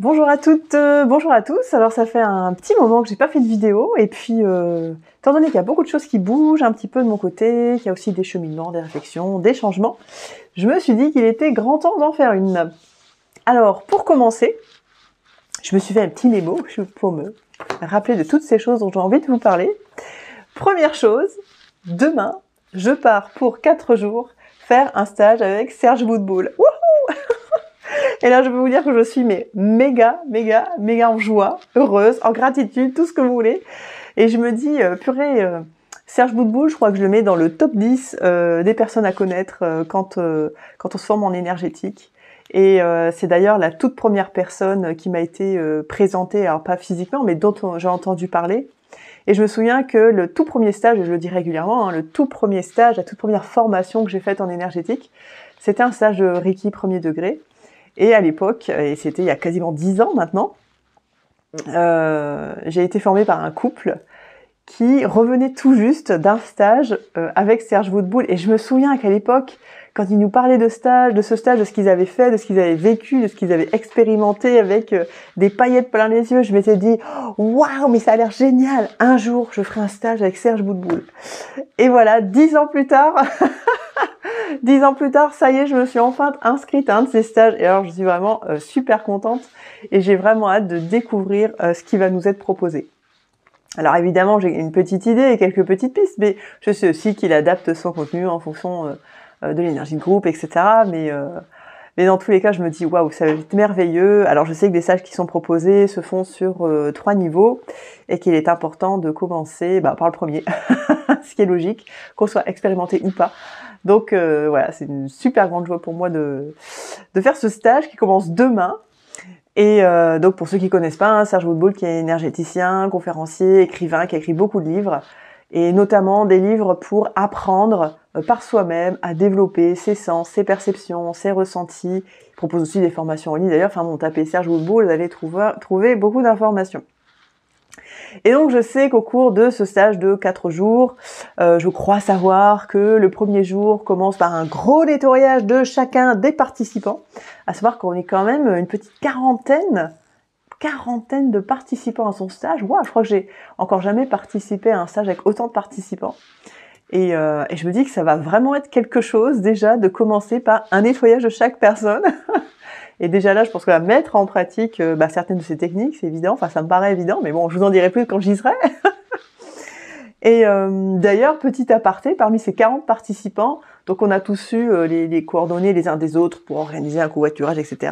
Bonjour à toutes, bonjour à tous. Alors ça fait un petit moment que j'ai pas fait de vidéo et puis étant donné qu'il y a beaucoup de choses qui bougent un petit peu de mon côté, qu'il y a aussi des cheminements, des réflexions, des changements, je me suis dit qu'il était grand temps d'en faire une. Alors pour commencer, je me suis fait un petit mémo pour me rappeler de toutes ces choses dont j'ai envie de vous parler. Première chose, demain, je pars pour 4 jours faire un stage avec Serge Boudboul. Wouhou! Et là, je peux vous dire que je suis méga en joie, heureuse, en gratitude, tout ce que vous voulez. Et je me dis, purée, Serge Boudboul, je crois que je le mets dans le top 10 des personnes à connaître quand on se forme en énergétique. Et c'est d'ailleurs la toute première personne qui m'a été présentée, alors pas physiquement, mais dont j'ai entendu parler. Et je me souviens que le tout premier stage, et je le dis régulièrement, hein, le tout premier stage, la toute première formation que j'ai faite en énergétique, c'était un stage de Reiki premier degré. Et à l'époque, et c'était il y a quasiment 10 ans maintenant, j'ai été formée par un couple qui revenait tout juste d'un stage avec Serge Boudboul. Et je me souviens qu'à l'époque, quand ils nous parlaient de ce stage, de ce qu'ils avaient fait, de ce qu'ils avaient vécu, de ce qu'ils avaient expérimenté avec des paillettes plein les yeux, je m'étais dit « Waouh, mais ça a l'air génial! Un jour, je ferai un stage avec Serge Boudboul. » Et voilà, 10 ans plus tard... 10 ans plus tard, ça y est, je me suis enfin inscrite à un de ces stages. Et alors, je suis vraiment super contente et j'ai vraiment hâte de découvrir ce qui va nous être proposé. Alors évidemment, j'ai une petite idée et quelques petites pistes, mais je sais aussi qu'il adapte son contenu en fonction de l'énergie de groupe, etc. Mais dans tous les cas, je me dis, waouh, ça va être merveilleux. Alors je sais que des stages qui sont proposés se font sur 3 niveaux et qu'il est important de commencer par le premier, ce qui est logique, qu'on soit expérimenté ou pas. Donc voilà, c'est une super grande joie pour moi de faire ce stage qui commence demain. Et donc pour ceux qui connaissent pas, hein, Serge Boudboul qui est énergéticien, conférencier, écrivain, qui a écrit beaucoup de livres, et notamment des livres pour apprendre par soi-même à développer ses sens, ses perceptions, ses ressentis. Il propose aussi des formations en ligne d'ailleurs, enfin bon, tapez Serge Boudboul, vous allez trouver beaucoup d'informations. Et donc je sais qu'au cours de ce stage de 4 jours, je crois savoir que le premier jour commence par un gros nettoyage de chacun des participants, à savoir qu'on est quand même une petite quarantaine de participants à son stage. Wow, je crois que j'ai encore jamais participé à un stage avec autant de participants. Et je me dis que ça va vraiment être quelque chose déjà de commencer par un nettoyage de chaque personne. Et déjà là, je pense que la mettre en pratique certaines de ces techniques, c'est évident. Enfin, ça me paraît évident, mais bon, je vous en dirai plus quand j'y serai. Et d'ailleurs, petit aparté, parmi ces 40 participants, donc on a tous eu les coordonnées les uns des autres pour organiser un covoiturage, etc.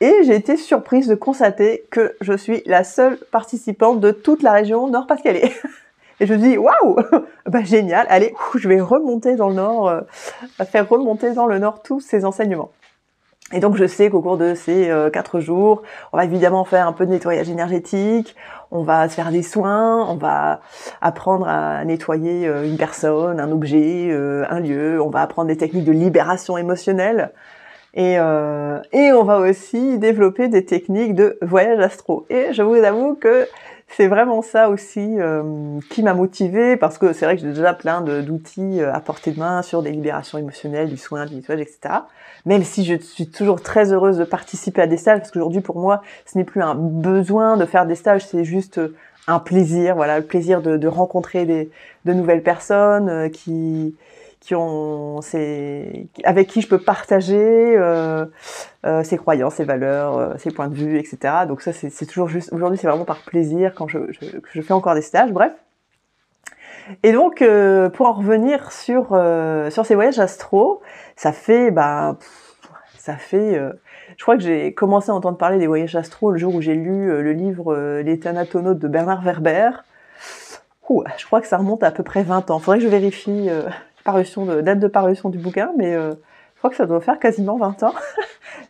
Et j'ai été surprise de constater que je suis la seule participante de toute la région Nord-Pas-de-Calais. Et je me dis, waouh, génial, allez, je vais remonter dans le Nord, faire remonter dans le Nord tous ces enseignements. Et donc je sais qu'au cours de ces 4 jours, on va évidemment faire un peu de nettoyage énergétique, on va se faire des soins, on va apprendre à nettoyer une personne, un objet, un lieu, on va apprendre des techniques de libération émotionnelle et on va aussi développer des techniques de voyage astro. Et je vous avoue que c'est vraiment ça aussi qui m'a motivée, parce que c'est vrai que j'ai déjà plein d'outils à portée de main sur des libérations émotionnelles, du soin, du nettoyage, etc. Même si je suis toujours très heureuse de participer à des stages, parce qu'aujourd'hui pour moi, ce n'est plus un besoin de faire des stages, c'est juste un plaisir, voilà, le plaisir de rencontrer de nouvelles personnes avec qui je peux partager ses croyances, ses valeurs, ses points de vue, etc. Donc ça, c'est toujours juste. Aujourd'hui, c'est vraiment par plaisir quand je fais encore des stages. Bref. Et donc, pour en revenir sur ces voyages astro, ça fait, je crois que j'ai commencé à entendre parler des voyages astro le jour où j'ai lu le livre Les Thanatonautes de Bernard Werber. Je crois que ça remonte à peu près 20 ans. Faudrait que je vérifie date de parution du bouquin, mais je crois que ça doit faire quasiment 20 ans.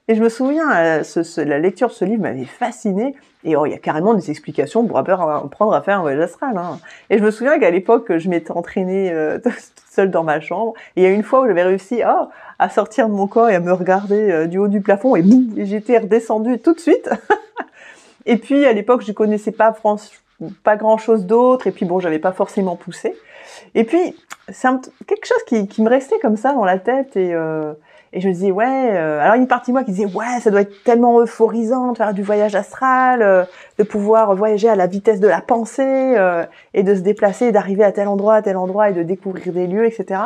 Et je me souviens, la lecture de ce livre m'avait fascinée. Et il y a carrément des explications pour apprendre à faire un voyage astral. Hein. Et je me souviens qu'à l'époque, je m'étais entraînée toute seule dans ma chambre. Et il y a une fois où j'avais réussi à sortir de mon corps et à me regarder du haut du plafond. Et boum, j'étais redescendue tout de suite. Et puis à l'époque, je connaissais pas grand chose d'autre. Et puis bon, j'avais pas forcément poussé. Et puis, c'est quelque chose qui me restait comme ça dans la tête. Et je me disais, ouais, alors une partie de moi qui disait, ouais, ça doit être tellement euphorisant de faire du voyage astral, de pouvoir voyager à la vitesse de la pensée, et de se déplacer, d'arriver à tel endroit et de découvrir des lieux, etc.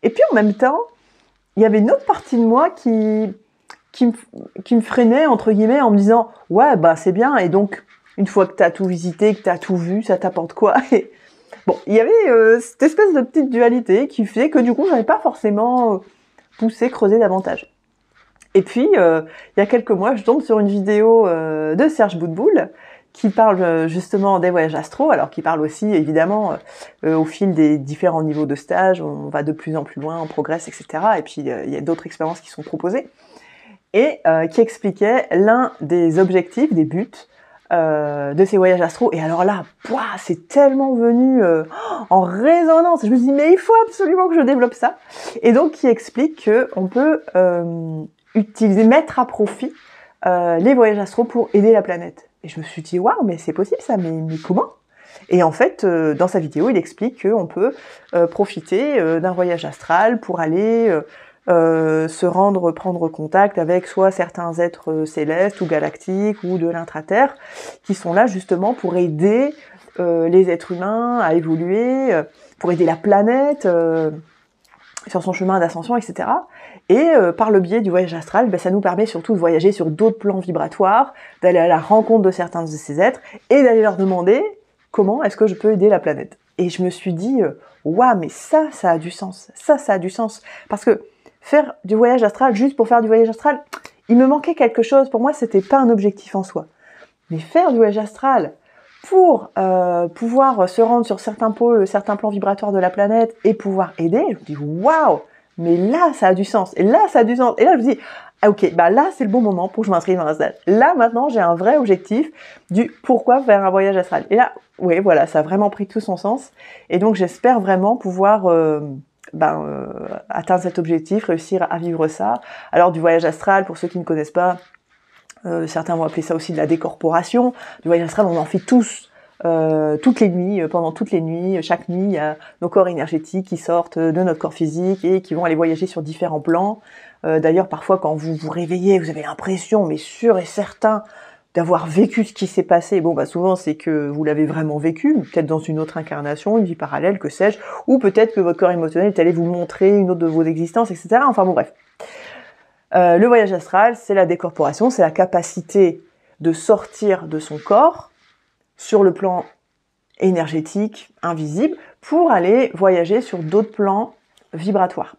Et puis en même temps, il y avait une autre partie de moi qui me freinait, entre guillemets, en me disant, ouais, bah c'est bien, et donc, une fois que t'as tout visité, que t'as tout vu, ça t'apporte quoi? Et bon, il y avait cette espèce de petite dualité qui fait que du coup, j'avais pas forcément poussé, creusé davantage. Et puis, il y a quelques mois, je tombe sur une vidéo de Serge Boutboul qui parle justement des voyages astro, alors qui parle aussi évidemment au fil des différents niveaux de stage, on va de plus en plus loin, on progresse, etc. Et puis il y a d'autres expériences qui sont proposées, et qui expliquait l'un des objectifs, des buts de ces voyages astro. Et alors là, c'est tellement venu en résonance. Je me dis, mais il faut absolument que je développe ça. Et donc, qui explique que on peut mettre à profit les voyages astro pour aider la planète. Et je me suis dit, waouh, mais c'est possible ça, mais comment? Et en fait, dans sa vidéo, il explique qu'on peut profiter d'un voyage astral pour aller prendre contact avec soit certains êtres célestes ou galactiques ou de l'intraterre, qui sont là justement pour aider les êtres humains à évoluer, pour aider la planète sur son chemin d'ascension, etc. Et par le biais du voyage astral, ça nous permet surtout de voyager sur d'autres plans vibratoires, d'aller à la rencontre de certains de ces êtres et d'aller leur demander comment est-ce que je peux aider la planète. Et je me suis dit, waouh, mais ça a du sens. Ça a du sens. Parce que faire du voyage astral juste pour faire du voyage astral, il me manquait quelque chose. Pour moi, c'était pas un objectif en soi. Mais faire du voyage astral pour pouvoir se rendre sur certains pôles, certains plans vibratoires de la planète et pouvoir aider, je me dis waouh, mais là ça a du sens. Et là ça a du sens. Et là je me dis ah, ok, bah là c'est le bon moment pour que je m'inscrive dans un stage. Là maintenant j'ai un vrai objectif du pourquoi faire un voyage astral. Et là, oui voilà, ça a vraiment pris tout son sens. Et donc j'espère vraiment pouvoir atteindre cet objectif, réussir à vivre ça. Alors du voyage astral, pour ceux qui ne connaissent pas, certains vont appeler ça aussi de la décorporation. Du voyage astral, on en fait tous, toutes les nuits, pendant toutes les nuits. Chaque nuit, il y a nos corps énergétiques qui sortent de notre corps physique et qui vont aller voyager sur différents plans. D'ailleurs, parfois, quand vous vous réveillez, vous avez l'impression, mais sûr et certain, d'avoir vécu ce qui s'est passé. Bon, souvent, c'est que vous l'avez vraiment vécu, peut-être dans une autre incarnation, une vie parallèle, que sais-je, ou peut-être que votre corps émotionnel est allé vous montrer une autre de vos existences, etc. Enfin bon, bref. Le voyage astral, c'est la décorporation, c'est la capacité de sortir de son corps sur le plan énergétique, invisible, pour aller voyager sur d'autres plans vibratoires.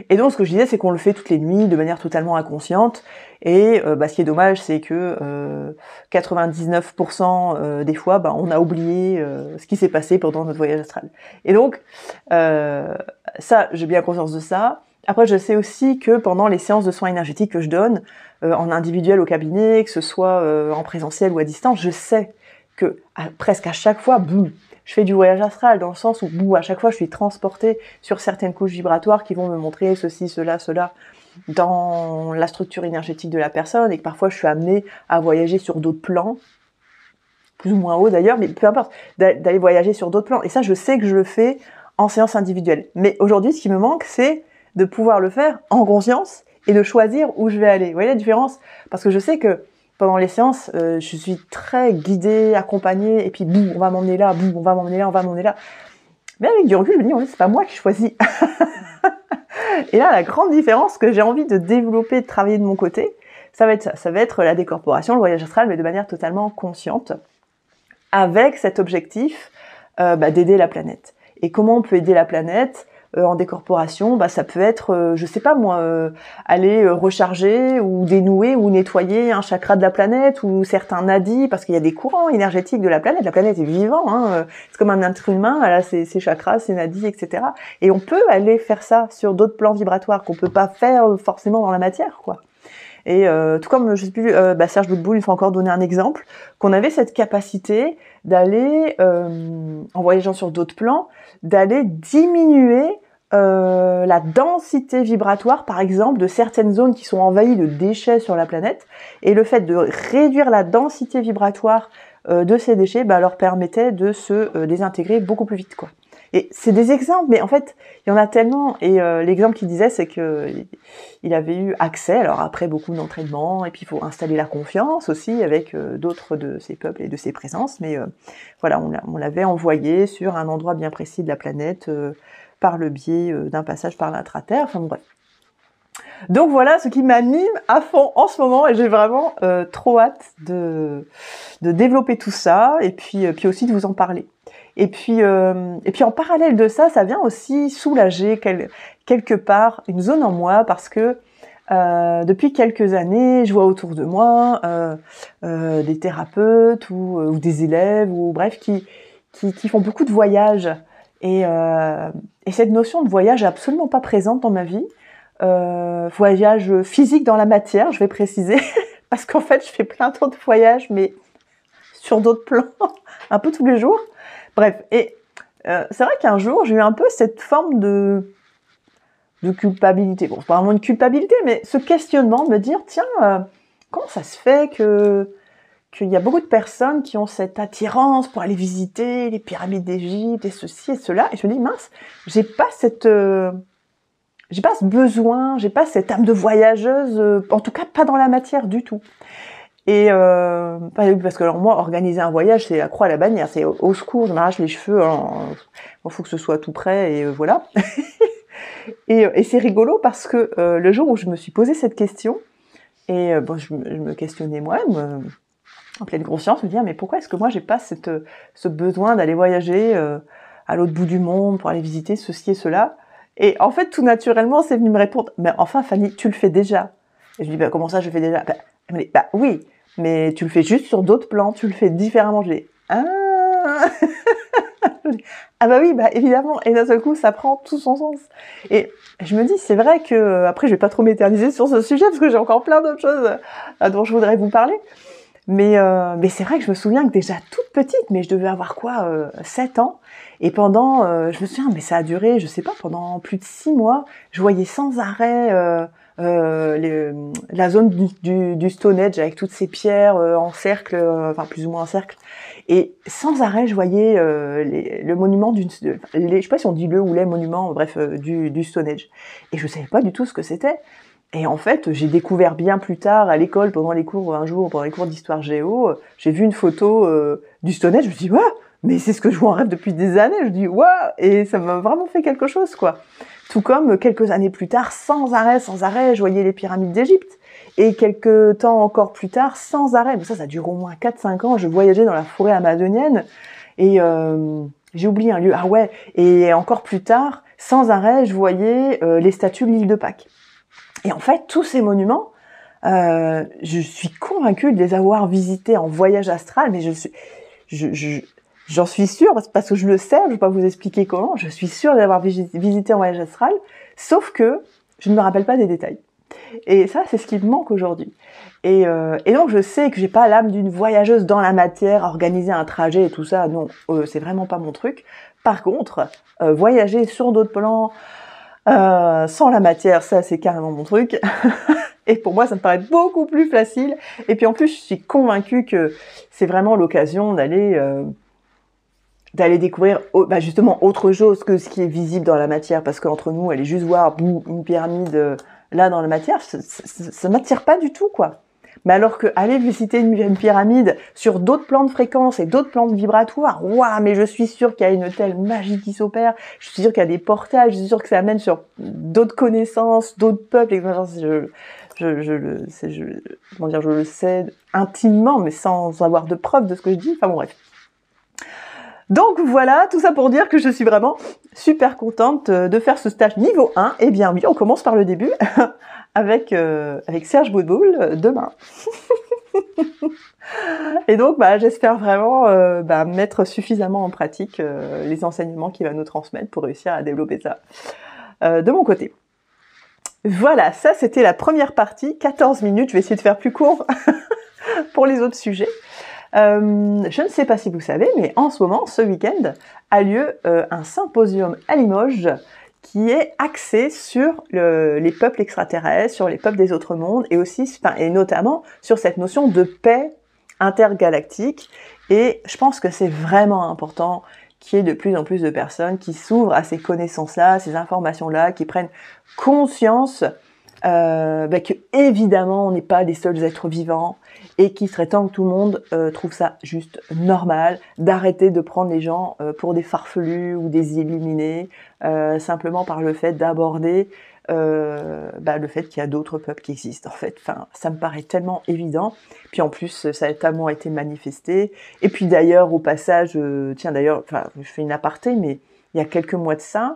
Et donc, ce que je disais, c'est qu'on le fait toutes les nuits, de manière totalement inconsciente, et ce qui est dommage, c'est que 99% des fois, on a oublié ce qui s'est passé pendant notre voyage astral. Et donc, ça, j'ai bien conscience de ça. Après, je sais aussi que pendant les séances de soins énergétiques que je donne, en individuel au cabinet, que ce soit en présentiel ou à distance, je sais que presque à chaque fois, je fais du voyage astral, dans le sens où à chaque fois je suis transportée sur certaines couches vibratoires qui vont me montrer ceci, cela, dans la structure énergétique de la personne, et que parfois je suis amenée à voyager sur d'autres plans, plus ou moins haut d'ailleurs, mais peu importe, d'aller voyager sur d'autres plans. Et ça, je sais que je le fais en séance individuelle. Mais aujourd'hui, ce qui me manque, c'est de pouvoir le faire en conscience et de choisir où je vais aller. Vous voyez la différence? Parce que je sais que pendant les séances, je suis très guidée, accompagnée, et puis on va m'emmener là, on va m'emmener là, on va m'emmener là. Mais avec du recul, je me dis, en fait, c'est pas moi qui choisis. Et là, la grande différence que j'ai envie de développer, de travailler de mon côté, ça va être ça. Ça va être la décorporation, le voyage astral, mais de manière totalement consciente, avec cet objectif d'aider la planète. Et comment on peut aider la planète en décorporation? Ça peut être, je sais pas moi, aller recharger ou dénouer ou nettoyer un chakra de la planète ou certains nadis, parce qu'il y a des courants énergétiques de la planète. La planète est vivante, c'est comme un être humain, elle a ses chakras, ses nadis, etc. Et on peut aller faire ça sur d'autres plans vibratoires qu'on peut pas faire forcément dans la matière, quoi. Et tout comme, je sais plus, Serge Boutboul, il faut encore donner un exemple, qu'on avait cette capacité d'aller, en voyageant sur d'autres plans, d'aller diminuer la densité vibratoire, par exemple, de certaines zones qui sont envahies de déchets sur la planète. Et le fait de réduire la densité vibratoire de ces déchets leur permettait de se désintégrer beaucoup plus vite, quoi. Et c'est des exemples, mais en fait, il y en a tellement. Et l'exemple qu'il disait, c'est que il avait eu accès, alors après beaucoup d'entraînement, et puis il faut installer la confiance aussi avec d'autres de ses peuples et de ses présences. Mais voilà, on l'avait envoyé sur un endroit bien précis de la planète par le biais d'un passage par l'intra-terre. Enfin bref. Donc voilà ce qui m'anime à fond en ce moment, et j'ai vraiment trop hâte de développer tout ça, et puis aussi de vous en parler. Et puis en parallèle de ça, ça vient aussi soulager quelque part une zone en moi, parce que depuis quelques années, je vois autour de moi des thérapeutes ou des élèves, ou bref, qui font beaucoup de voyages. Et cette notion de voyage est absolument pas présente dans ma vie. Voyage physique dans la matière, je vais préciser, parce qu'en fait, je fais plein d'autres voyages, mais sur d'autres plans, un peu tous les jours. Bref, et c'est vrai qu'un jour, j'ai eu un peu cette forme de culpabilité. Bon, c'est pas vraiment une culpabilité, mais ce questionnement, me dire, tiens, comment ça se fait qu'il y a beaucoup de personnes qui ont cette attirance pour aller visiter les pyramides d'Égypte et ceci et cela, et je me dis, mince, j'ai pas ce besoin, j'ai pas cette âme de voyageuse, en tout cas pas dans la matière du tout. Et parce que alors moi, organiser un voyage, c'est la croix à la bannière, c'est au secours, je m'arrache les cheveux, il faut que ce soit tout prêt, et voilà. Et c'est rigolo parce que le jour où je me suis posé cette question, et je me questionnais moi-même, en pleine conscience, me dire, mais pourquoi est-ce que moi j'ai pas ce besoin d'aller voyager à l'autre bout du monde pour aller visiter ceci et cela? Et en fait, tout naturellement, c'est venu me répondre, mais enfin Fanny, tu le fais déjà. Et je dis, comment ça je le fais déjà? Elle me dit, oui, mais tu le fais juste sur d'autres plans, tu le fais différemment. Je dis, ah oui, évidemment, et d'un seul coup, ça prend tout son sens. Et je me dis, c'est vrai que, après, je vais pas trop m'éterniser sur ce sujet, parce que j'ai encore plein d'autres choses dont je voudrais vous parler. Mais c'est vrai que je me souviens que déjà toute petite, mais je devais avoir quoi, 7 ans, et pendant, je me souviens, mais ça a duré, je sais pas, pendant plus de 6 mois, je voyais sans arrêt la zone du Stone Age avec toutes ces pierres en cercle, enfin plus ou moins en cercle, et sans arrêt je voyais le monument je sais pas si on dit le ou les monuments, bref, du Stone Age, et je savais pas du tout ce que c'était. Et en fait, j'ai découvert bien plus tard à l'école, pendant les cours d'histoire géo, j'ai vu une photo du Stone Age, je me suis dit, waouh, mais c'est ce que je vois en rêve depuis des années, je dis, waouh, et ça m'a vraiment fait quelque chose, quoi. Tout comme quelques années plus tard, sans arrêt, je voyais les pyramides d'Égypte. Et quelques temps encore plus tard, sans arrêt, mais ça dure au moins 4-5 ans, je voyageais dans la forêt amazonienne, et j'ai oublié un lieu, ah ouais, et encore plus tard, sans arrêt, je voyais les statues de l'île de Pâques. Et en fait, tous ces monuments, je suis convaincue de les avoir visités en voyage astral, mais j'en suis sûre, parce que je le sais, je ne vais pas vous expliquer comment, je suis sûre de les avoir visités en voyage astral, sauf que je ne me rappelle pas des détails. Et ça, c'est ce qui me manque aujourd'hui. Et donc, je sais que j'ai pas l'âme d'une voyageuse dans la matière, organiser un trajet et tout ça, non, c'est vraiment pas mon truc. Par contre, voyager sur d'autres plans, sans la matière, ça c'est carrément mon truc. Et pour moi, ça me paraît beaucoup plus facile. Et puis en plus, je suis convaincue que c'est vraiment l'occasion d'aller découvrir justement autre chose que ce qui est visible dans la matière. Parce qu'entre nous, aller juste voir une pyramide là dans la matière, ça m'attire pas du tout, quoi. Mais alors que aller visiter une pyramide sur d'autres plans de fréquence et d'autres plans vibratoires, waouh, mais je suis sûre qu'il y a une telle magie qui s'opère, je suis sûre qu'il y a des portails, je suis sûre que ça amène sur d'autres connaissances, d'autres peuples, et je le sais intimement, mais sans avoir de preuves de ce que je dis, enfin bon bref. Donc voilà, tout ça pour dire que je suis vraiment super contente de faire ce stage niveau 1. Eh bien oui, on commence par le début avec Serge Boudboul demain. Et donc j'espère vraiment mettre suffisamment en pratique les enseignements qu'il va nous transmettre pour réussir à développer ça de mon côté. Voilà, ça c'était la première partie, 14 minutes, je vais essayer de faire plus court pour les autres sujets. Je ne sais pas si vous savez, mais en ce moment, ce week-end, a lieu un symposium à Limoges qui est axé sur les peuples extraterrestres, sur les peuples des autres mondes, et aussi, et notamment sur cette notion de paix intergalactique. Et je pense que c'est vraiment important qu'il y ait de plus en plus de personnes qui s'ouvrent à ces connaissances-là, à ces informations-là, qui prennent conscience que évidemment on n'est pas les seuls êtres vivants et qu'il serait temps que tout le monde trouve ça juste normal d'arrêter de prendre les gens pour des farfelus ou des illuminés simplement par le fait d'aborder le fait qu'il y a d'autres peuples qui existent. En fait, enfin, ça me paraît tellement évident. Puis en plus, ça a tellement été manifesté. Et puis d'ailleurs, au passage, tiens d'ailleurs, enfin, je fais une aparté, mais il y a quelques mois de ça,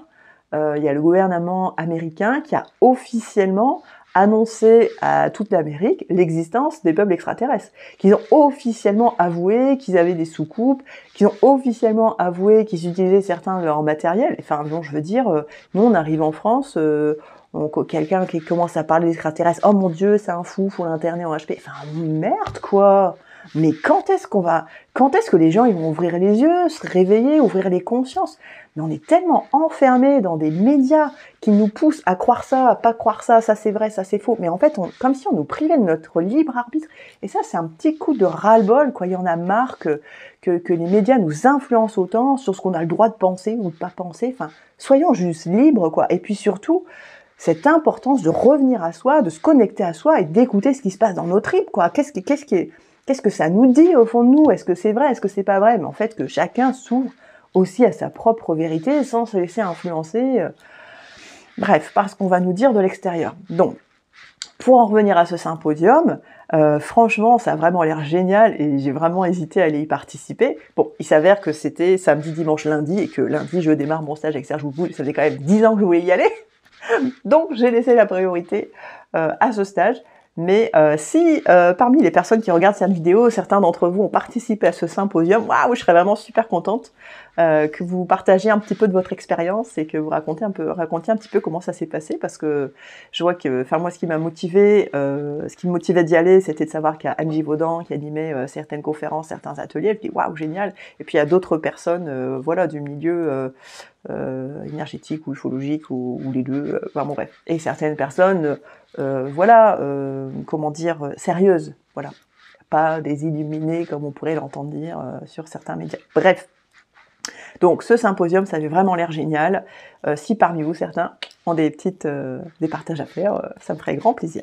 il y a le gouvernement américain qui a officiellement annoncé à toute l'Amérique l'existence des peuples extraterrestres, qu'ils ont officiellement avoué qu'ils avaient des soucoupes, qu'ils ont officiellement avoué qu'ils utilisaient certains de leur matériel. Enfin, bon, je veux dire, nous on arrive en France, quelqu'un qui commence à parler d'extraterrestres, oh mon Dieu, c'est un fou, faut l'interner en HP. Enfin, merde quoi. Mais quand est-ce que les gens ils vont ouvrir les yeux, se réveiller, ouvrir les consciences? Mais on est tellement enfermés dans des médias qui nous poussent à croire ça, à pas croire ça, ça c'est vrai, ça c'est faux. Mais en fait, comme si on nous privait de notre libre arbitre. Et ça, c'est un petit coup de ras-le-bol, quoi. Il y en a marre que les médias nous influencent autant sur ce qu'on a le droit de penser ou de pas penser. Enfin, soyons juste libres, quoi. Et puis surtout, cette importance de revenir à soi, de se connecter à soi et d'écouter ce qui se passe dans nos tripes, quoi. Qu'est-ce que ça nous dit au fond de nous? Est-ce que c'est vrai? Est-ce que c'est pas vrai? Mais en fait, que chacun s'ouvre aussi à sa propre vérité sans se laisser influencer. Bref, parce qu'on va nous dire de l'extérieur. Donc, pour en revenir à ce symposium, franchement, ça a vraiment l'air génial et j'ai vraiment hésité à aller y participer. Bon, il s'avère que c'était samedi, dimanche, lundi et que lundi, je démarre mon stage avec Serge Boutboul. Ça faisait quand même 10 ans que je voulais y aller. Donc, j'ai laissé la priorité à ce stage. Mais si parmi les personnes qui regardent cette vidéo, certains d'entre vous ont participé à ce symposium, waouh, je serais vraiment super contente que vous partagiez un petit peu de votre expérience et que vous racontiez un petit peu comment ça s'est passé, parce que je vois que, enfin moi, ce qui me motivait d'y aller, c'était de savoir qu'il y a Anne Givaudan qui animait certaines conférences, certains ateliers. Je dis waouh, génial. Et puis il y a d'autres personnes, voilà, du milieu énergétique ou ufologique ou les deux. Enfin bon bref. Et certaines personnes, sérieuses, voilà. Pas des illuminés comme on pourrait l'entendre dire sur certains médias. Bref. Donc ce symposium, ça avait vraiment l'air génial. Si parmi vous, certains ont des partages à faire, ça me ferait grand plaisir.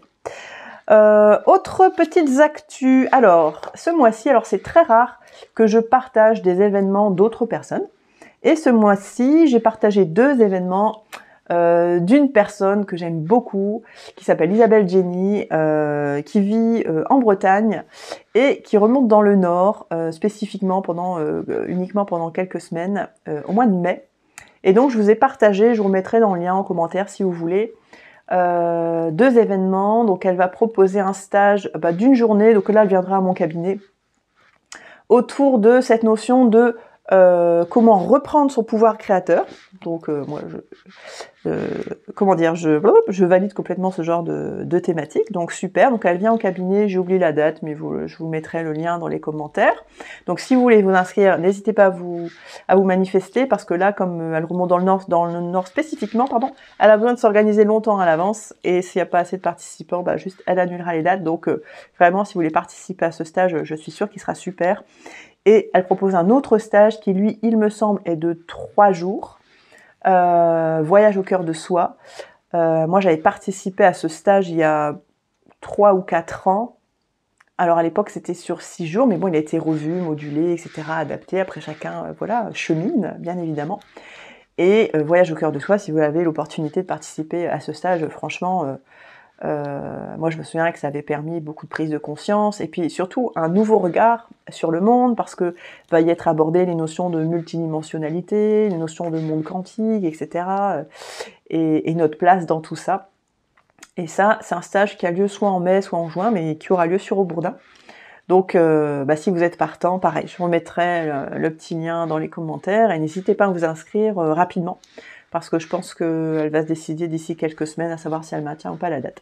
Autres petites actus. Alors, ce mois-ci, c'est très rare que je partage des événements d'autres personnes. Et ce mois-ci, j'ai partagé 2 événements d'une personne que j'aime beaucoup, qui s'appelle Isabelle Jenny, qui vit en Bretagne et qui remonte dans le Nord, spécifiquement uniquement pendant quelques semaines, au mois de mai. Et donc je vous ai partagé, je vous remettrai dans le lien en commentaire si vous voulez, 2 événements. Donc elle va proposer un stage d'une journée, donc là elle viendra à mon cabinet, autour de cette notion de comment reprendre son pouvoir créateur. Donc moi je valide complètement ce genre de thématique, donc super. Donc elle vient au cabinet, j'ai oublié la date, mais je vous mettrai le lien dans les commentaires. Donc si vous voulez vous inscrire, n'hésitez pas à vous manifester, parce que là, comme elle remonte dans le nord spécifiquement, elle a besoin de s'organiser longtemps à l'avance, et s'il n'y a pas assez de participants, juste elle annulera les dates. Donc vraiment, si vous voulez participer à ce stage, je suis sûre qu'il sera super. Et elle propose un autre stage qui, lui, il me semble, est de 3 jours. Voyage au cœur de soi. Moi, j'avais participé à ce stage il y a 3 ou 4 ans. Alors, à l'époque, c'était sur 6 jours, mais bon, il a été revu, modulé, etc., adapté. Après, chacun, chemine, bien évidemment. Et Voyage au cœur de soi, si vous avez l'opportunité de participer à ce stage, franchement... moi je me souviens que ça avait permis beaucoup de prise de conscience et puis surtout un nouveau regard sur le monde, parce que va y être abordé les notions de multidimensionnalité, les notions de monde quantique, etc. Et notre place dans tout ça. Et ça, c'est un stage qui a lieu soit en mai, soit en juin, mais qui aura lieu sur Aubourdin. Donc si vous êtes partant, pareil, je vous remettrai le petit lien dans les commentaires, et n'hésitez pas à vous inscrire rapidement, parce que je pense qu'elle va se décider d'ici quelques semaines à savoir si elle maintient ou pas la date.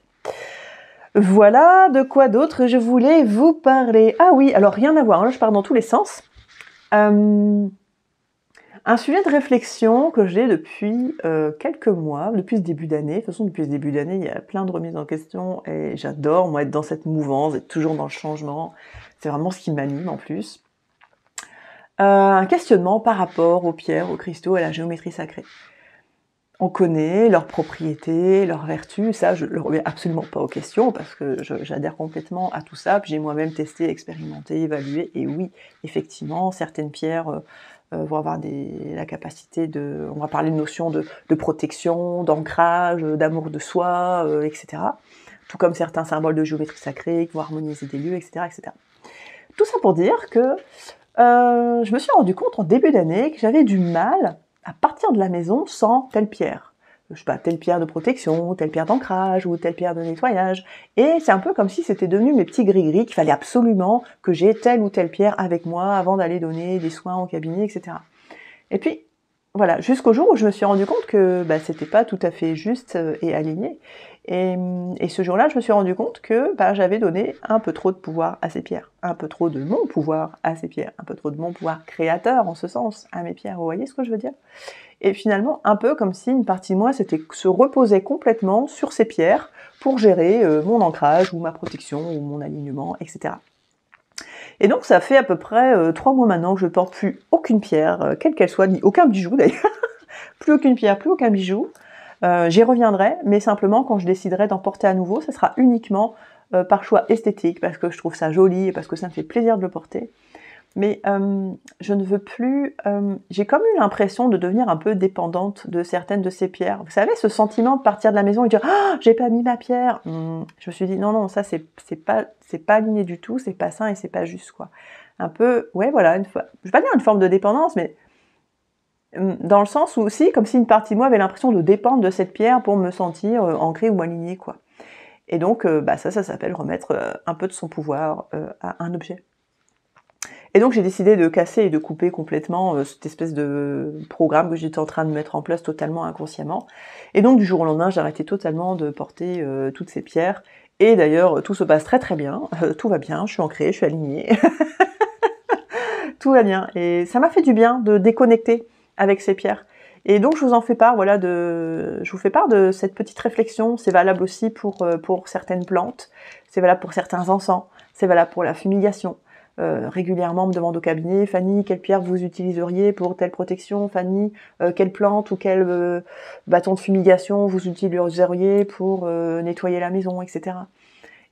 Voilà, de quoi d'autre je voulais vous parler. Ah oui, alors rien à voir, là je pars dans tous les sens. Un sujet de réflexion que j'ai depuis quelques mois, depuis ce début d'année. De toute façon, depuis ce début d'année, il y a plein de remises en question, et j'adore, moi, être dans cette mouvance, être toujours dans le changement. C'est vraiment ce qui m'anime en plus. un questionnement par rapport aux pierres, aux cristaux, à la géométrie sacrée. On connaît leurs propriétés, leurs vertus, ça je ne remets absolument pas aux questions parce que j'adhère complètement à tout ça, puis j'ai moi-même testé, expérimenté, évalué, et oui, effectivement, certaines pierres vont avoir la capacité de... On va parler de notions de protection, d'ancrage, d'amour de soi, etc. Tout comme certains symboles de géométrie sacrée qui vont harmoniser des lieux, etc. etc. Tout ça pour dire que je me suis rendu compte en début d'année que j'avais du mal à partir de la maison sans telle pierre. Je sais pas, telle pierre de protection, telle pierre d'ancrage, ou telle pierre de nettoyage. Et c'est un peu comme si c'était devenu mes petits gris-gris, qu'il fallait absolument que j'ai telle ou telle pierre avec moi avant d'aller donner des soins au cabinet, etc. Et puis, voilà, jusqu'au jour où je me suis rendu compte que c'était pas tout à fait juste et aligné. Et ce jour-là, je me suis rendu compte que j'avais donné un peu trop de pouvoir à ces pierres, un peu trop de mon pouvoir à ces pierres, un peu trop de mon pouvoir créateur, en ce sens, à mes pierres. Vous voyez ce que je veux dire? Et finalement, un peu comme si une partie de moi se reposait complètement sur ces pierres pour gérer mon ancrage, ou ma protection, ou mon alignement, etc. Et donc ça fait à peu près 3 mois maintenant que je ne porte plus aucune pierre, quelle qu'elle soit, ni aucun bijou d'ailleurs, plus aucune pierre, plus aucun bijou. J'y reviendrai, mais simplement quand je déciderai d'en porter à nouveau, ce sera uniquement par choix esthétique, parce que je trouve ça joli et parce que ça me fait plaisir de le porter. Mais je ne veux plus... j'ai comme eu l'impression de devenir un peu dépendante de certaines de ces pierres. Vous savez, ce sentiment de partir de la maison et de dire « Ah, j'ai pas mis ma pierre !» Je me suis dit « Non, non, ça c'est pas aligné du tout, c'est pas sain et c'est pas juste, quoi. » Un peu, ouais, voilà, je vais pas dire une forme de dépendance, mais dans le sens où aussi, comme si une partie de moi avait l'impression de dépendre de cette pierre pour me sentir ancrée ou alignée, quoi. Et donc, ça s'appelle remettre un peu de son pouvoir à un objet. Et donc j'ai décidé de casser et de couper complètement cette espèce de programme que j'étais en train de mettre en place totalement inconsciemment. Et donc du jour au lendemain, j'ai arrêté totalement de porter toutes ces pierres. Et d'ailleurs, tout se passe très très bien, tout va bien, je suis ancrée, je suis alignée. Tout va bien. Et ça m'a fait du bien de déconnecter avec ces pierres. Et donc je vous en fais part, voilà, je vous fais part de cette petite réflexion. C'est valable aussi pour certaines plantes, c'est valable pour certains encens, c'est valable pour la fumigation. Régulièrement, on me demande au cabinet, Fanny, quelle pierre vous utiliseriez pour telle protection? Fanny, quelle plante ou quel bâton de fumigation vous utiliseriez pour nettoyer la maison, etc.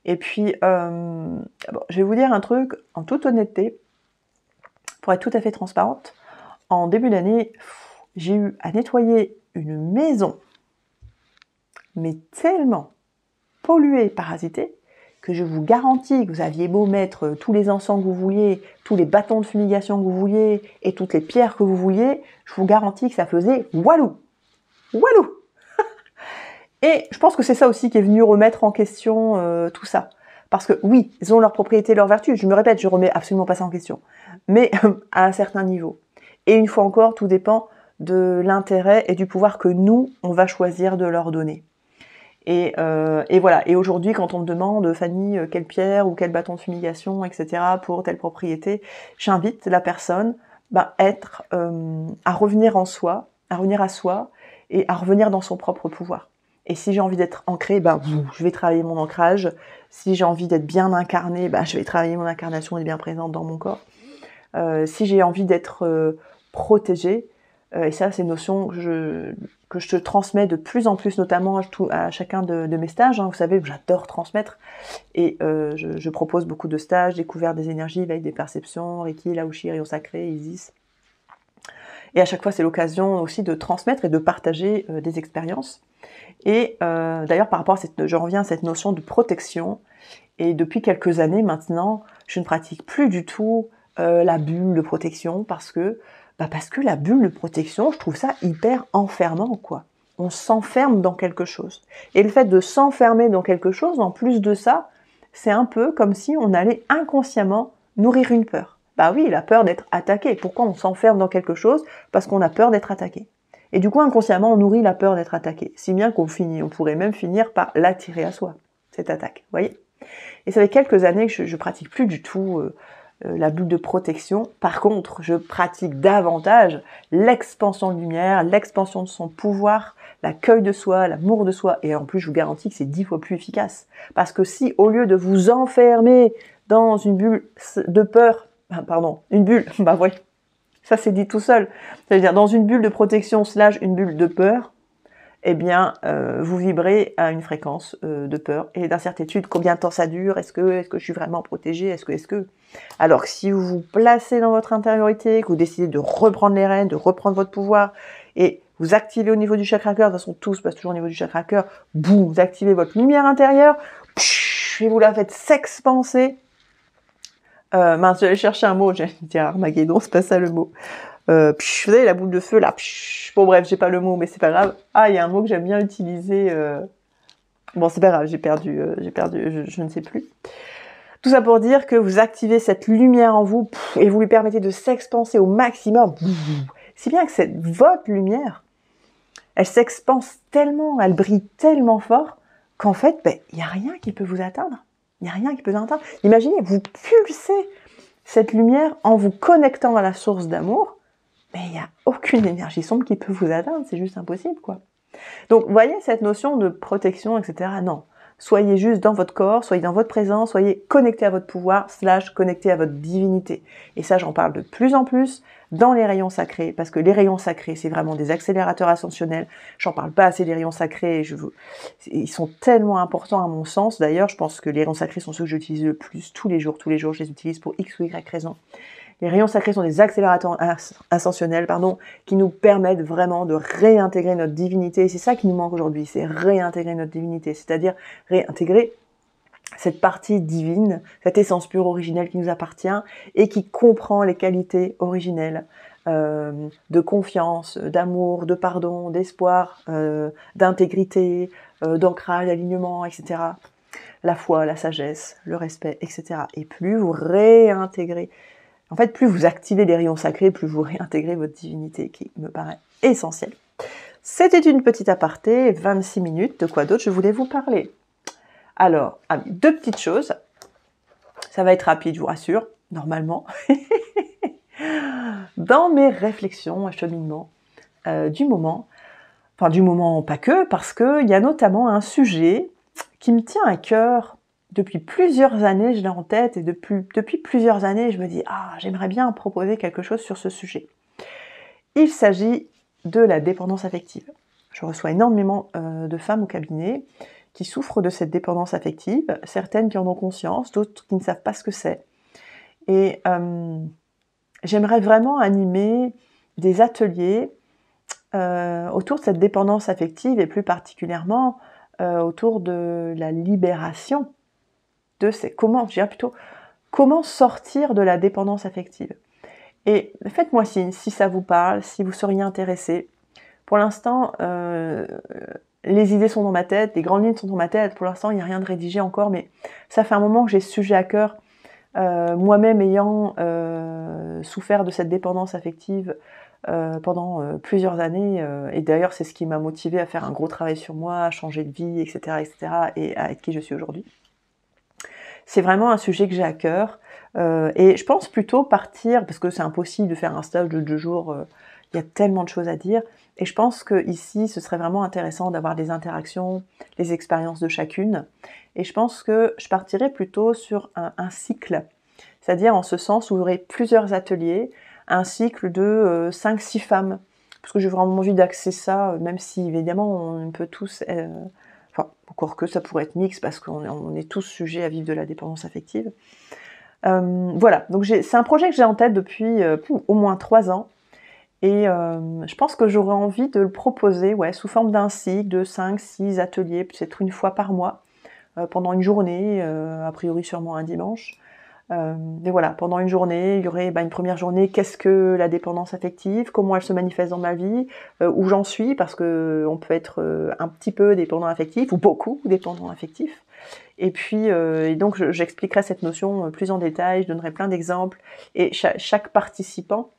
Et puis, je vais vous dire un truc en toute honnêteté, pour être tout à fait transparente. En début d'année, j'ai eu à nettoyer une maison, mais tellement polluée, parasitée, que je vous garantis que vous aviez beau mettre tous les encens que vous vouliez, tous les bâtons de fumigation que vous vouliez, et toutes les pierres que vous vouliez, je vous garantis que ça faisait walou. Walou. Et je pense que c'est ça aussi qui est venu remettre en question tout ça. Parce que oui, ils ont leurs propriétés, leurs vertus, je me répète, je remets absolument pas ça en question. Mais à un certain niveau. Et une fois encore, tout dépend de l'intérêt et du pouvoir que nous, on va choisir de leur donner. Et voilà. Et aujourd'hui, quand on me demande, Fanny, quelle pierre ou quel bâton de fumigation, etc., pour telle propriété, j'invite la personne à revenir en soi, à revenir à soi et à revenir dans son propre pouvoir. Et si j'ai envie d'être ancrée, je vais travailler mon ancrage. Si j'ai envie d'être bien incarnée, je vais travailler mon incarnation et bien présente dans mon corps. Si j'ai envie d'être protégée, et ça, c'est une notion que je te transmets de plus en plus, notamment à chacun de mes stages. Vous savez, j'adore transmettre. Et je propose beaucoup de stages, découverte des énergies, veille des perceptions, Reiki, Laoshi, Rayon sacré, Isis. Et à chaque fois, c'est l'occasion aussi de transmettre et de partager des expériences. Et d'ailleurs, par rapport je reviens à cette notion de protection. Et depuis quelques années maintenant, je ne pratique plus du tout la bulle de protection parce que la bulle de protection, je trouve ça hyper enfermant, quoi. On s'enferme dans quelque chose. Et le fait de s'enfermer dans quelque chose, en plus de ça, c'est un peu comme si on allait inconsciemment nourrir une peur. Oui, la peur d'être attaqué. Pourquoi on s'enferme dans quelque chose? Parce qu'on a peur d'être attaqué. Et du coup, inconsciemment, on nourrit la peur d'être attaqué. Si bien on pourrait même finir par l'attirer à soi, cette attaque. Vous voyez? Et ça fait quelques années que je pratique plus du tout la bulle de protection. Par contre, je pratique davantage l'expansion de lumière, l'expansion de son pouvoir, l'accueil de soi, l'amour de soi. Et en plus, je vous garantis que c'est 10 fois plus efficace. Parce que si, au lieu de vous enfermer dans une bulle de peur, une bulle, voyez, Ça c'est dit tout seul. C'est-à-dire dans une bulle de protection / une bulle de peur, eh bien, vous vibrez à une fréquence de peur et d'incertitude. Combien de temps ça dure? Est-ce que je suis vraiment protégée? Est-ce que... Alors que si vous vous placez dans votre intériorité, que vous décidez de reprendre les rênes, de reprendre votre pouvoir, et vous activez au niveau du chakra cœur, de toute façon tout se passe toujours au niveau du chakra cœur, boum, vous activez votre lumière intérieure, et vous la faites s'expanser. Mince, j'allais chercher un mot, j'allais dire Armageddon, c'est pas ça le mot. Vous savez, la boule de feu, là, bon bref, j'ai pas le mot, mais c'est pas grave. Ah, il y a un mot que j'aime bien utiliser, bon, c'est pas grave, j'ai perdu, je ne sais plus. Tout ça pour dire que vous activez cette lumière en vous, et vous lui permettez de s'expanser au maximum, si bien que votre lumière, elle s'expanse tellement, elle brille tellement fort, qu'en fait, il y a rien qui peut vous atteindre. Il y a rien qui peut vous atteindre. Imaginez, vous pulsez cette lumière en vous connectant à la source d'amour, mais il n'y a aucune énergie sombre qui peut vous atteindre, c'est juste impossible, quoi. Donc, vous voyez cette notion de protection, etc. Non. Soyez juste dans votre corps, soyez dans votre présence, soyez connecté à votre pouvoir, / connecté à votre divinité. Et ça, j'en parle de plus en plus dans les rayons sacrés, parce que les rayons sacrés, c'est vraiment des accélérateurs ascensionnels. J'en parle pas assez des rayons sacrés, ils sont tellement importants à mon sens. D'ailleurs, je pense que les rayons sacrés sont ceux que j'utilise le plus tous les jours, je les utilise pour X ou Y raison. Les rayons sacrés sont des accélérateurs ascensionnels, qui nous permettent vraiment de réintégrer notre divinité. Et c'est ça qui nous manque aujourd'hui, c'est réintégrer notre divinité, c'est-à-dire réintégrer cette partie divine, cette essence pure originelle qui nous appartient et qui comprend les qualités originelles de confiance, d'amour, de pardon, d'espoir, d'intégrité, d'ancrage, d'alignement, etc. La foi, la sagesse, le respect, etc. Et plus vous réintégrez, en fait, plus vous activez les rayons sacrés, plus vous réintégrez votre divinité, qui me paraît essentielle. C'était une petite aparté, 26 minutes, de quoi d'autre je voulais vous parler. Alors, deux petites choses. Ça va être rapide, je vous rassure, normalement. Dans mes réflexions, cheminement du moment, enfin du moment pas que, parce qu'il y a notamment un sujet qui me tient à cœur depuis plusieurs années, je l'ai en tête, et depuis plusieurs années, je me dis « Ah, j'aimerais bien proposer quelque chose sur ce sujet ». Il s'agit de la dépendance affective. Je reçois énormément de femmes au cabinet qui souffrent de cette dépendance affective, certaines qui en ont conscience, d'autres qui ne savent pas ce que c'est. Et j'aimerais vraiment animer des ateliers autour de cette dépendance affective et plus particulièrement autour de la libération de ces... Comment sortir de la dépendance affective. Et faites-moi signe si ça vous parle, si vous seriez intéressé. Pour l'instant, les idées sont dans ma tête, les grandes lignes sont dans ma tête. Pour l'instant, il n'y a rien de rédigé encore, mais ça fait un moment que j'ai ce sujet à cœur. Moi-même ayant souffert de cette dépendance affective pendant plusieurs années, et d'ailleurs c'est ce qui m'a motivée à faire un gros travail sur moi, à changer de vie, etc., et à être qui je suis aujourd'hui. C'est vraiment un sujet que j'ai à cœur, et je pense plutôt partir, parce que c'est impossible de faire un stage de 2 jours, il y a tellement de choses à dire, et je pense que ici ce serait vraiment intéressant d'avoir des interactions, les expériences de chacune, et je pense que je partirais plutôt sur un cycle, c'est-à-dire en ce sens où il y aurait plusieurs ateliers, un cycle de 5-6 femmes, parce que j'ai vraiment envie d'axer ça, même si évidemment on peut tous... Enfin, encore que ça pourrait être mixte parce qu'on est tous sujets à vivre de la dépendance affective. Voilà, donc c'est un projet que j'ai en tête depuis au moins 3 ans. Et je pense que j'aurais envie de le proposer sous forme d'un cycle de 5-6 ateliers, peut-être une fois par mois, pendant une journée, a priori sûrement un dimanche. Mais voilà, pendant une journée, il y aurait une première journée, qu'est-ce que la dépendance affective, comment elle se manifeste dans ma vie, où j'en suis, parce que on peut être un petit peu dépendant affectif, ou beaucoup dépendant affectif. Et puis, et donc j'expliquerai cette notion plus en détail, je donnerai plein d'exemples, et chaque participant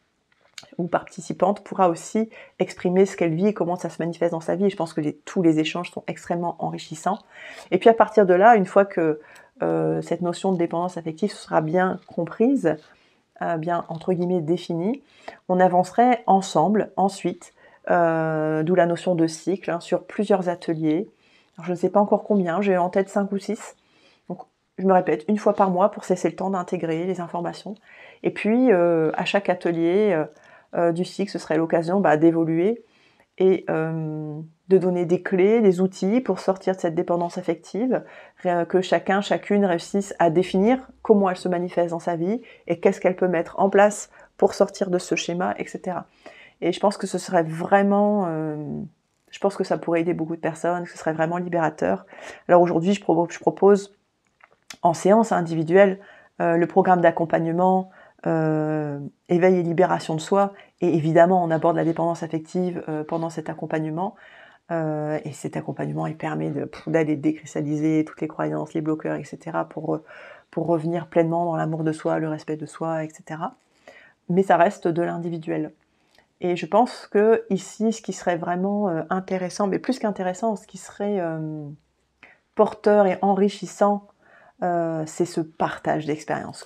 ou participante pourra aussi exprimer ce qu'elle vit et comment ça se manifeste dans sa vie. Et je pense que tous les échanges sont extrêmement enrichissants. Et puis à partir de là, une fois que cette notion de dépendance affective sera bien comprise, bien entre guillemets définie, on avancerait ensemble ensuite, d'où la notion de cycle, sur plusieurs ateliers. Alors, je ne sais pas encore combien, j'ai en tête 5 ou 6. Donc je me répète, une fois par mois pour cesser le temps d'intégrer les informations. Et puis à chaque atelier, du cycle, ce serait l'occasion d'évoluer et de donner des clés, des outils pour sortir de cette dépendance affective, que chacun, chacune réussisse à définir comment elle se manifeste dans sa vie et qu'est-ce qu'elle peut mettre en place pour sortir de ce schéma, etc. Et je pense que ce serait vraiment... je pense que ça pourrait aider beaucoup de personnes, que ce serait vraiment libérateur. Alors aujourd'hui, je propose en séance individuelle le programme d'accompagnement éveil et libération de soi, et évidemment on aborde la dépendance affective pendant cet accompagnement, et cet accompagnement il permet d'aller décristalliser toutes les croyances, les bloqueurs, etc. pour revenir pleinement dans l'amour de soi, le respect de soi, etc. Mais ça reste de l'individuel. Et je pense que ici, ce qui serait vraiment intéressant, mais plus qu'intéressant, ce qui serait porteur et enrichissant, c'est ce partage d'expériences.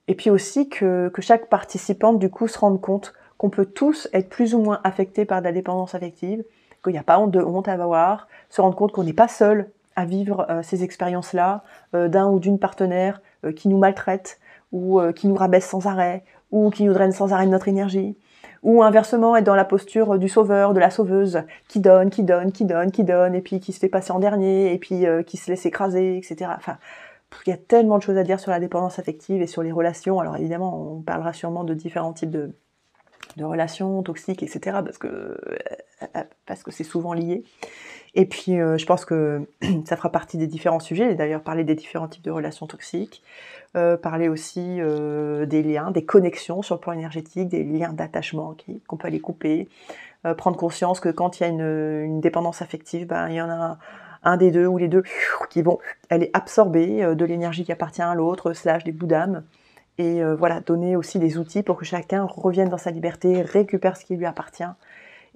Et puis aussi que chaque participante, du coup, se rende compte qu'on peut tous être plus ou moins affectés par de la dépendance affective, qu'il n'y a pas de honte à avoir, se rendre compte qu'on n'est pas seul à vivre ces expériences-là, d'un ou d'une partenaire qui nous maltraite, ou qui nous rabaisse sans arrêt, ou qui nous draine sans arrêt de notre énergie, ou inversement être dans la posture du sauveur, de la sauveuse, qui donne, et puis qui se fait passer en dernier, et puis qui se laisse écraser, etc. Enfin, il y a tellement de choses à dire sur la dépendance affective et sur les relations. Alors évidemment, on parlera sûrement de différents types de relations toxiques, etc. parce que c'est souvent lié. Et puis, je pense que ça fera partie des différents sujets, et d'ailleurs parler des différents types de relations toxiques, parler aussi des liens, des connexions sur le plan énergétique, des liens d'attachement qu'on peut aller couper, prendre conscience que quand il y a une dépendance affective, il y en a un des deux ou les deux qui vont aller absorber de l'énergie qui appartient à l'autre, / des bouts d'âme, et voilà, donner aussi des outils pour que chacun revienne dans sa liberté, récupère ce qui lui appartient.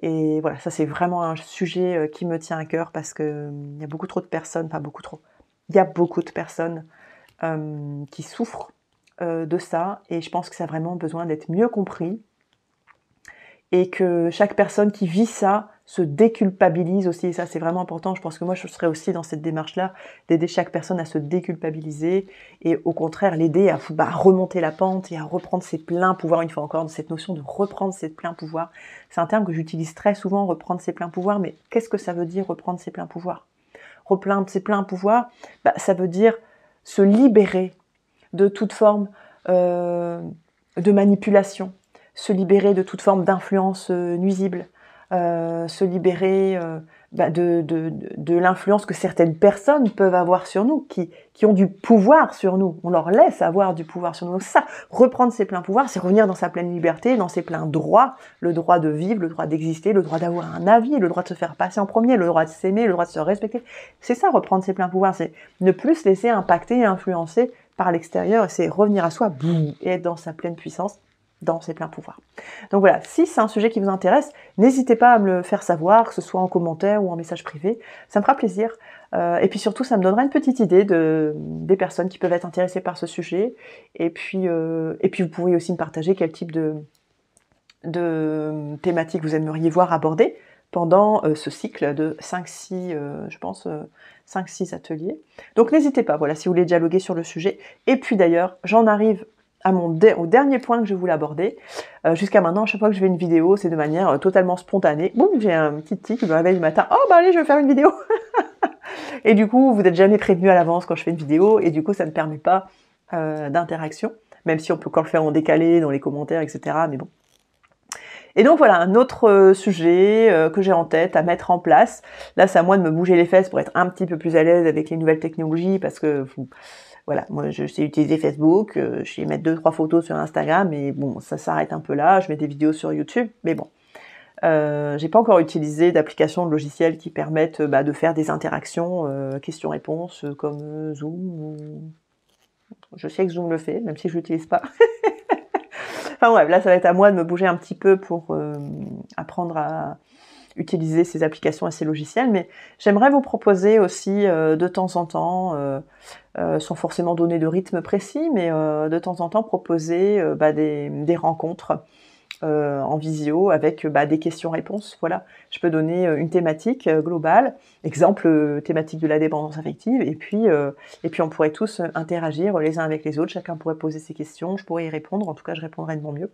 Et voilà, ça c'est vraiment un sujet qui me tient à cœur, parce que il y a beaucoup trop de personnes, il y a beaucoup de personnes qui souffrent de ça, et je pense que ça a vraiment besoin d'être mieux compris, et que chaque personne qui vit ça se déculpabilise aussi, et ça c'est vraiment important. Je pense que moi je serais aussi dans cette démarche-là, d'aider chaque personne à se déculpabiliser, et au contraire l'aider à remonter la pente et à reprendre ses pleins pouvoirs. Une fois encore, cette notion de reprendre ses pleins pouvoirs, c'est un terme que j'utilise très souvent, reprendre ses pleins pouvoirs, mais qu'est-ce que ça veut dire reprendre ses pleins pouvoirs? Reprendre ses pleins pouvoirs, ça veut dire se libérer de toute forme de manipulation, se libérer de toute forme d'influence nuisible, se libérer de l'influence que certaines personnes peuvent avoir sur nous, qui ont du pouvoir sur nous. On leur laisse avoir du pouvoir sur nous. Donc ça, reprendre ses pleins pouvoirs, c'est revenir dans sa pleine liberté, dans ses pleins droits, le droit de vivre, le droit d'exister, le droit d'avoir un avis, le droit de se faire passer en premier, le droit de s'aimer, le droit de se respecter. C'est ça, reprendre ses pleins pouvoirs, c'est ne plus se laisser impacter et influencer par l'extérieur, et c'est revenir à soi, et être dans sa pleine puissance, dans ses pleins pouvoirs. Donc voilà, si c'est un sujet qui vous intéresse, n'hésitez pas à me le faire savoir, que ce soit en commentaire ou en message privé, ça me fera plaisir. Et puis surtout, ça me donnera une petite idée des personnes qui peuvent être intéressées par ce sujet. Et puis vous pouvez aussi me partager quel type de thématique vous aimeriez voir abordée pendant ce cycle de 5-6, 5-6 ateliers. Donc n'hésitez pas, voilà, si vous voulez dialoguer sur le sujet. Et puis d'ailleurs, j'en arrive au dernier point que je voulais aborder. Jusqu'à maintenant, à chaque fois que je fais une vidéo, c'est de manière totalement spontanée. Boum, j'ai un petit tic qui me réveille le matin. Oh allez, je vais faire une vidéo. Et du coup, vous n'êtes jamais prévenu à l'avance quand je fais une vidéo, et du coup, ça ne permet pas d'interaction, même si on peut encore le faire en décalé dans les commentaires, etc. Mais bon. Et donc voilà, un autre sujet que j'ai en tête à mettre en place. Là, c'est à moi de me bouger les fesses pour être un petit peu plus à l'aise avec les nouvelles technologies, parce que voilà, moi je sais utiliser Facebook, je sais mettre 2-3 photos sur Instagram, mais bon, ça s'arrête un peu là. Je mets des vidéos sur YouTube, mais bon. J'ai pas encore utilisé d'applications de logiciels qui permettent de faire des interactions, questions-réponses, comme Zoom. Je sais que Zoom le fait, même si je l'utilise pas. Enfin bref, là ça va être à moi de me bouger un petit peu pour apprendre à utiliser ces applications et ces logiciels, mais j'aimerais vous proposer aussi de temps en temps, sans forcément donner de rythme précis, mais de temps en temps proposer des rencontres en visio avec des questions-réponses. Voilà, je peux donner une thématique globale, exemple thématique de la dépendance affective, et puis on pourrait tous interagir les uns avec les autres, chacun pourrait poser ses questions, je pourrais y répondre, en tout cas je répondrai de mon mieux.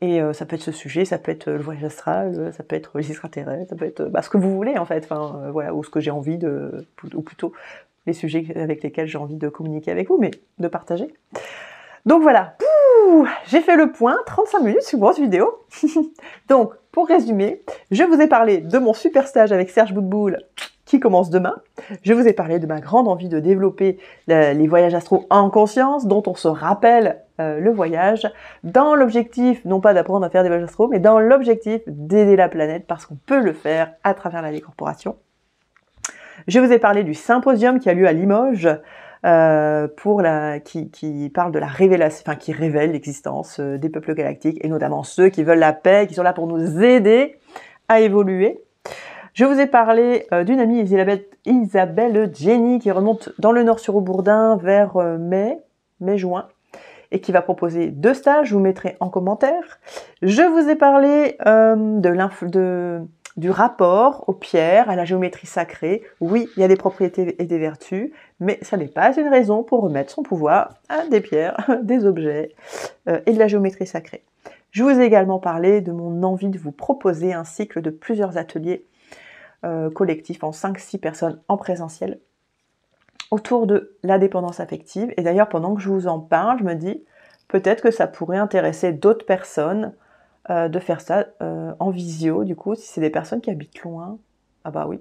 Et ça peut être ce sujet, ça peut être le voyage astral, ça peut être les extraterrestres, ça peut être ce que vous voulez en fait, enfin voilà, ou ce que j'ai envie de, ou plutôt les sujets avec lesquels j'ai envie de communiquer avec vous, mais de partager. Donc voilà, j'ai fait le point, 35 minutes, c'est une grosse vidéo. Donc, pour résumer, je vous ai parlé de mon super stage avec Serge Boutboul qui commence demain. Je vous ai parlé de ma grande envie de développer les voyages astro en conscience, dont on se rappelle le voyage, dans l'objectif, non pas d'apprendre à faire des voyages astro, mais dans l'objectif d'aider la planète, parce qu'on peut le faire à travers la décorporation. Je vous ai parlé du symposium qui a lieu à Limoges, qui parle de la révélation, enfin qui révèle l'existence des peuples galactiques, et notamment ceux qui veulent la paix, qui sont là pour nous aider à évoluer. Je vous ai parlé d'une amie, Isabelle Jenny, qui remonte dans le Nord-sur-Aubourdin vers mai-juin, et qui va proposer 2 stages, je vous mettrai en commentaire. Je vous ai parlé du rapport aux pierres, à la géométrie sacrée. Oui, il y a des propriétés et des vertus, mais ça n'est pas une raison pour remettre son pouvoir à des pierres, des objets et de la géométrie sacrée. Je vous ai également parlé de mon envie de vous proposer un cycle de plusieurs ateliers collectifs en 5-6 personnes en présentiel autour de la dépendance affective. Et d'ailleurs, pendant que je vous en parle, je me dis peut-être que ça pourrait intéresser d'autres personnes de faire ça en visio, du coup, si c'est des personnes qui habitent loin. Ah bah oui.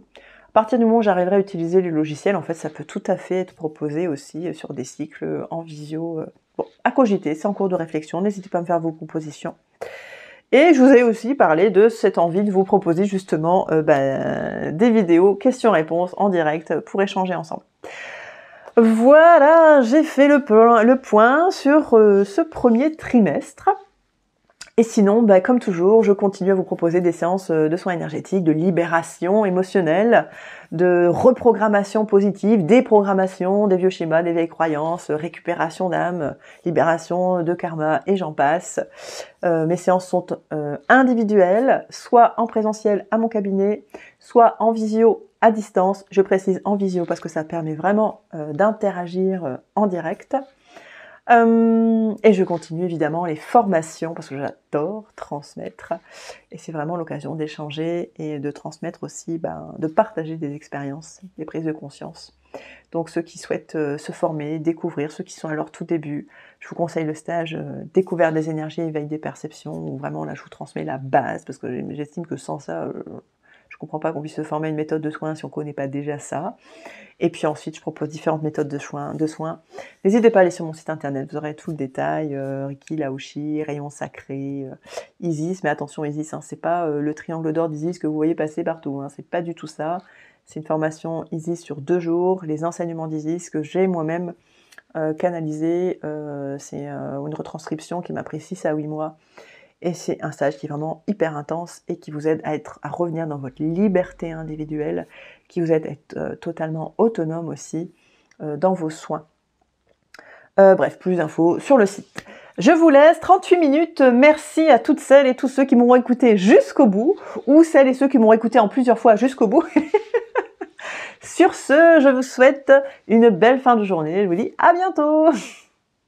À partir du moment où j'arriverai à utiliser le logiciel, en fait, ça peut tout à fait être proposé aussi sur des cycles en visio. Bon, à cogiter, c'est en cours de réflexion, n'hésitez pas à me faire vos propositions. Et je vous ai aussi parlé de cette envie de vous proposer justement des vidéos questions-réponses en direct pour échanger ensemble. Voilà, j'ai fait le point sur ce premier trimestre. Et sinon, comme toujours, je continue à vous proposer des séances de soins énergétiques, de libération émotionnelle, de reprogrammation positive, déprogrammation des vieux schémas, des vieilles croyances, récupération d'âme, libération de karma et j'en passe. Mes séances sont individuelles, soit en présentiel à mon cabinet, soit en visio à distance. Je précise en visio parce que ça permet vraiment d'interagir en direct. Et je continue évidemment les formations parce que j'adore transmettre et c'est vraiment l'occasion d'échanger et de transmettre aussi, de partager des expériences, des prises de conscience. Donc ceux qui souhaitent se former, découvrir, ceux qui sont à leur tout début, je vous conseille le stage découverte des énergies, éveil des perceptions, où vraiment là je vous transmets la base parce que j'estime que sans ça, je comprends pas qu'on puisse se former à une méthode de soins si on connaît pas déjà ça. Et puis ensuite, je propose différentes méthodes de soins. N'hésitez pas à aller sur mon site internet, vous aurez tout le détail, Reiki, Laoshi, rayons sacrés, Isis, mais attention Isis, c'est pas le triangle d'or d'Isis que vous voyez passer partout, c'est pas du tout ça. C'est une formation Isis sur 2 jours, les enseignements d'Isis que j'ai moi-même canalisé, c'est une retranscription qui m'a pris 6 à 8 mois. Et c'est un stage qui est vraiment hyper intense et qui vous aide à revenir dans votre liberté individuelle, qui vous aide à être totalement autonome aussi dans vos soins. Bref, plus d'infos sur le site. Je vous laisse 38 minutes. Merci à toutes celles et tous ceux qui m'ont écouté jusqu'au bout, ou celles et ceux qui m'ont écouté en plusieurs fois jusqu'au bout. Sur ce, je vous souhaite une belle fin de journée. Je vous dis à bientôt.